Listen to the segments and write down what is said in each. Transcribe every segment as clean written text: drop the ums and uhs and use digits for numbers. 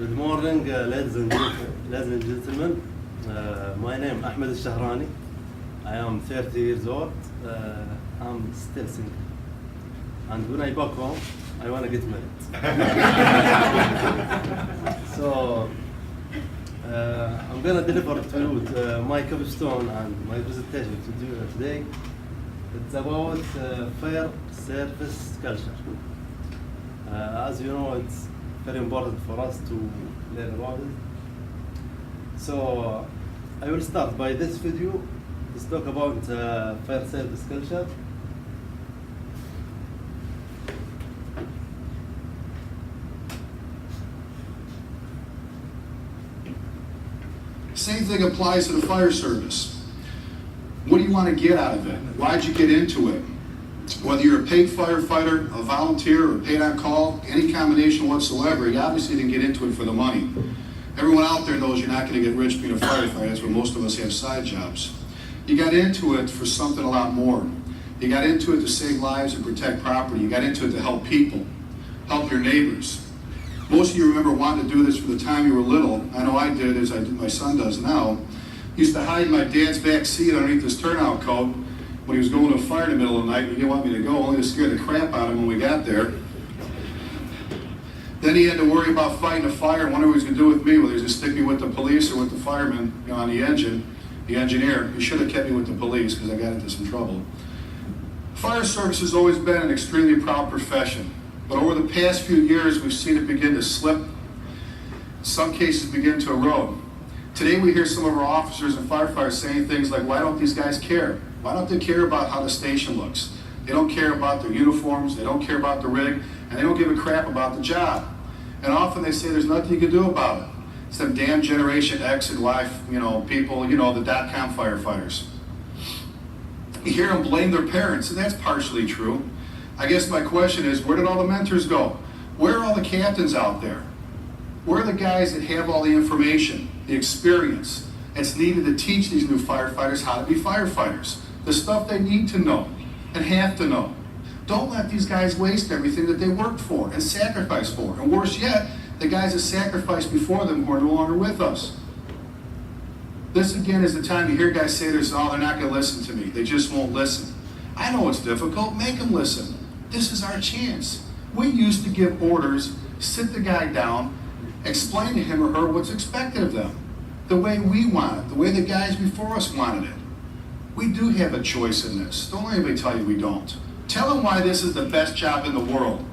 Good morning, ladies and gentlemen. My name is Ahmed Alshahrani. I am 30 years old. I'm still single. And when I back home, I want to get married. So I'm gonna deliver to you my capstone and my presentation to you today. It's about fair service culture. As you know, it's very important for us to learn about it. So I will start by this video. Let's talk about fair service culture. Same thing applies to the fire service. What do you want to get out of it? Why'd you get into it? Whether you're a paid firefighter, a volunteer, or paid on call, any combination whatsoever, you obviously didn't get into it for the money. Everyone out there knows you're not going to get rich being a firefighter. That's why most of us have side jobs. You got into it for something a lot more. You got into it to save lives and protect property. You got into it to help people, help your neighbors. Most of you remember wanting to do this from the time you were little. I know I did, as my son does now. Used to hide in my dad's back seat underneath his turnout coat when he was going to a fire in the middle of the night. He didn't want me to go, only to scare the crap out of him when we got there. Then he had to worry about fighting a fire and wonder what he was going to do with me, whether he was going to stick me with the police or with the fireman, on the engine, the engineer. He should have kept me with the police because I got into some trouble. Fire service has always been an extremely proud profession, but over the past few years we've seen it begin to slip, in some cases begin to erode. Today we hear some of our officers and firefighters saying things like, why don't these guys care? Why don't they care about how the station looks? They don't care about their uniforms, they don't care about the rig, and they don't give a crap about the job. And often they say there's nothing you can do about it. It's them damn Generation X and Y, people, the .com firefighters. You hear them blame their parents, and that's partially true. I guess my question is, where did all the mentors go? Where are all the captains out there? Where are the guys that have all the information, the experience that's needed to teach these new firefighters how to be firefighters? The stuff they need to know and have to know. Don't let these guys waste everything that they worked for and sacrificed for. And worse yet, the guys that sacrificed before them who are no longer with us. This again is the time you hear guys say they're not going to listen to me. They just won't listen. I know it's difficult. Make them listen. This is our chance. We used to give orders, sit the guy down, explain to him or her what's expected of them. The way we want it, the way the guys before us wanted it. We do have a choice in this. Don't let anybody tell you we don't. Tell them why this is the best job in the world.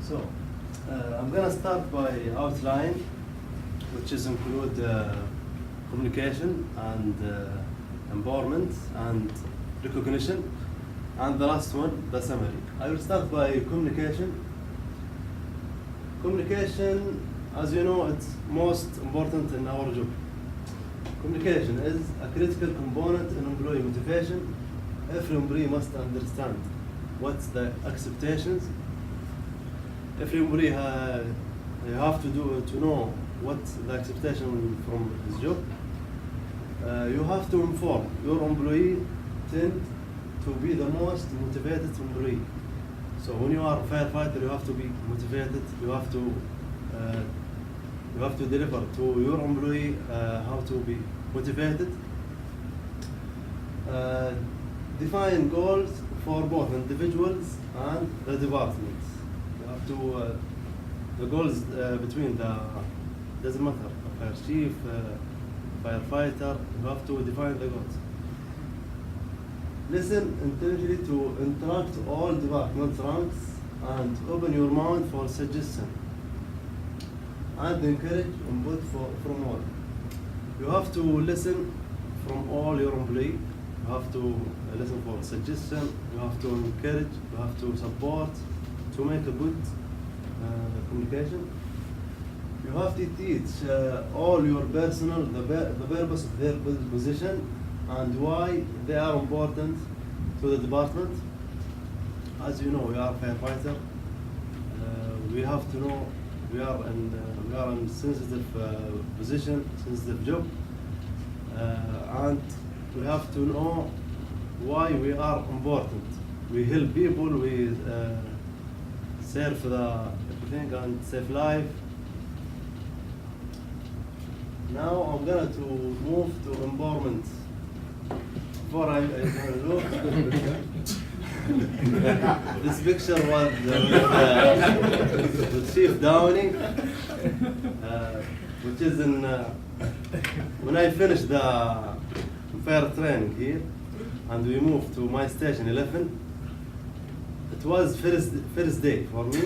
So I'm gonna start by outline, which is include communication and empowerment and recognition, and the last one, the summary. I will start by communication. Communication, as you know, it's most important in our job. Communication is a critical component in employee motivation. Every employee must understand what's the expectations. Every employee you have to know what's the expectation from his job. You have to inform your employee tend to be the most motivated employee. So when you are a firefighter, you have to be motivated. You have to deliver to your employee how to be motivated. Define goals for both individuals and the departments. You have to the goals between doesn't matter, fire chief, firefighter. You have to define the goals. Listen intelligently to interact all department ranks and open your mind for suggestion and encourage input from all. You have to listen from all your employees. You have to listen for suggestion. You have to encourage. You have to support to make a good communication. You have to teach all your personnel the purpose of their position and why they are important to the department. As you know, we are a firefighter. We have to know we are in sensitive position, sensitive job, and we have to know why we are important. We help people, we serve the everything and save life. Now I'm gonna to move to empowerment. Before I look, this picture was with Chief Downey, which is in when I finished the fire training here, and we moved to my station 11. It was first day for me,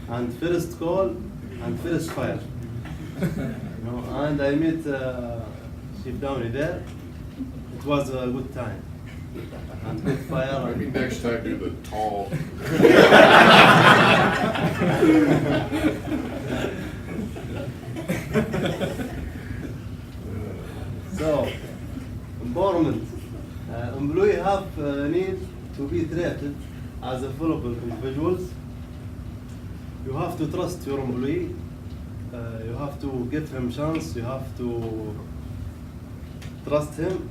and first call, and first fire. You know, and I met Chief Downey there. It was a good time. And good fire. Maybe next time do the tall. So, empowerment. Employees have need to be treated as a valuable individuals. You have to trust your employee. You have to give him chance. You have to trust him.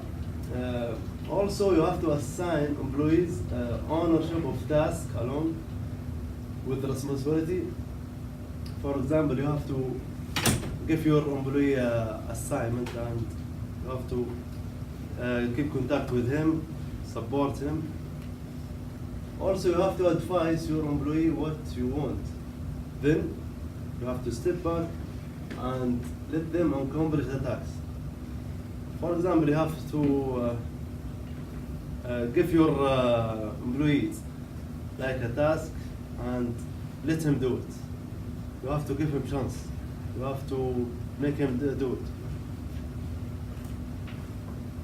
Also, you have to assign employees ownership of tasks alone with responsibility. For example, you have to give your employee assignment, and you have to keep contact with him, support him. Also, you have to advise your employee what you want. Then you have to step back and let them accomplish the task. For example, you have to give your employees like a task and let him do it. You have to give him chance. You have to make him do it.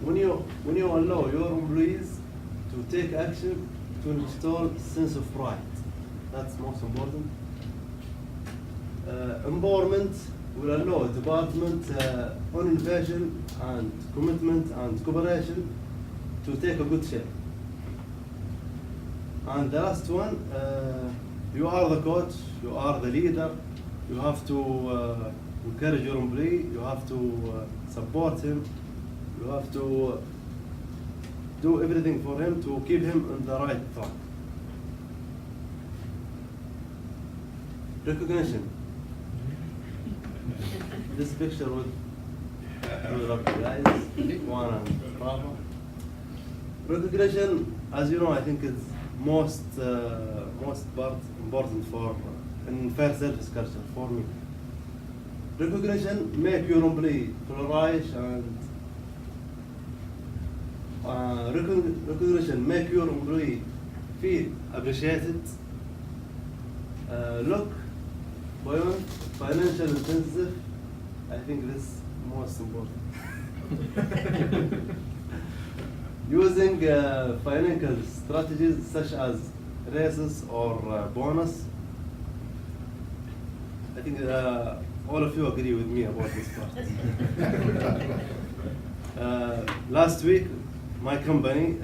When you allow your employees to take action to install sense of pride, that's most important. Empowerment will allow department on innovation and commitment and cooperation to take a good shape. And the last one, you are the coach, you are the leader, you have to encourage your employee, you have to support him, you have to do everything for him to keep him on the right track. Recognition. This picture would up you guys, Juan and Rafa. Recognition, as you know, I think is most part important for in fair service culture for me. Recognition make your employee flourish, and recognition make your employee feel appreciated. Look, beyond financial intensive, I think this is most important. Using financial strategies such as raises or bonus. I think all of you agree with me about this part. Last week, my company,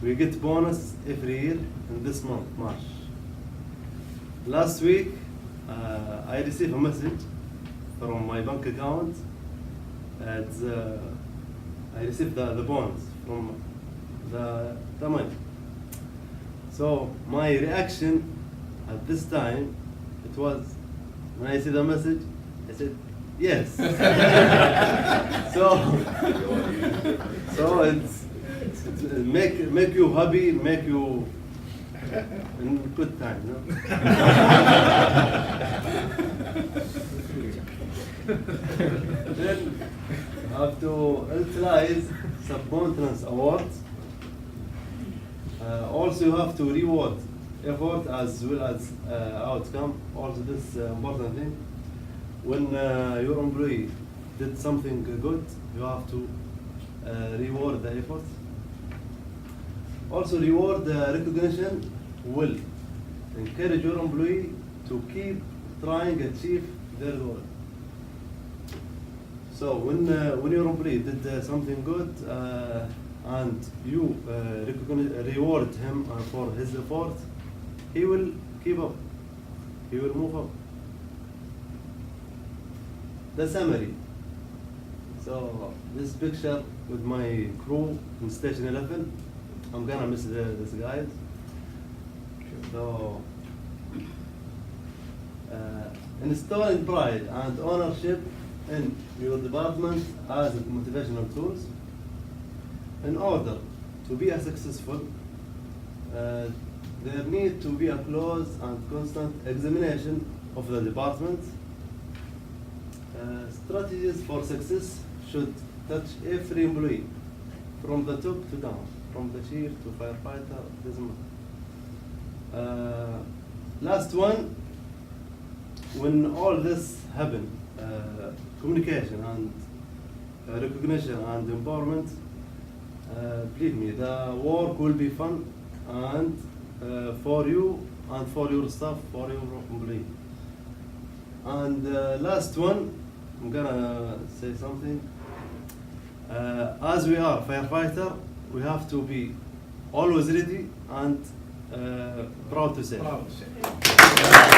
we get bonus every year in this month, March. Last week, I received a message from my bank account. I received the bonus from the money. So my reaction at this time, it was, when I see the message, I said, yes. So it's make you happy, make you in good time, you know? Then you have to utilize subcontinence awards. Also, you have to reward effort as well as outcome. Also, this important thing. When your employee did something good, you have to reward the effort. Also, reward recognition will encourage your employee to keep trying to achieve their goal. So when your employee did something good and you reward him for his effort, he will keep up. He will move up. the summary. So this picture with my crew in Station 11. I'm gonna miss this guys. So installing pride and ownership in your department as motivational tools. In order to be a successful, there need to be a close and constant examination of the department. Strategies for success should touch every employee, from the top to down, from the chief to firefighter, doesn't matter. Last one, when all this happen, communication and recognition and empowerment, believe me, the work will be fun and for you and for your staff, for your employee. And last one, I'm gonna say something. As we are firefighter, we have to be always ready and proud to serve. Proud to serve.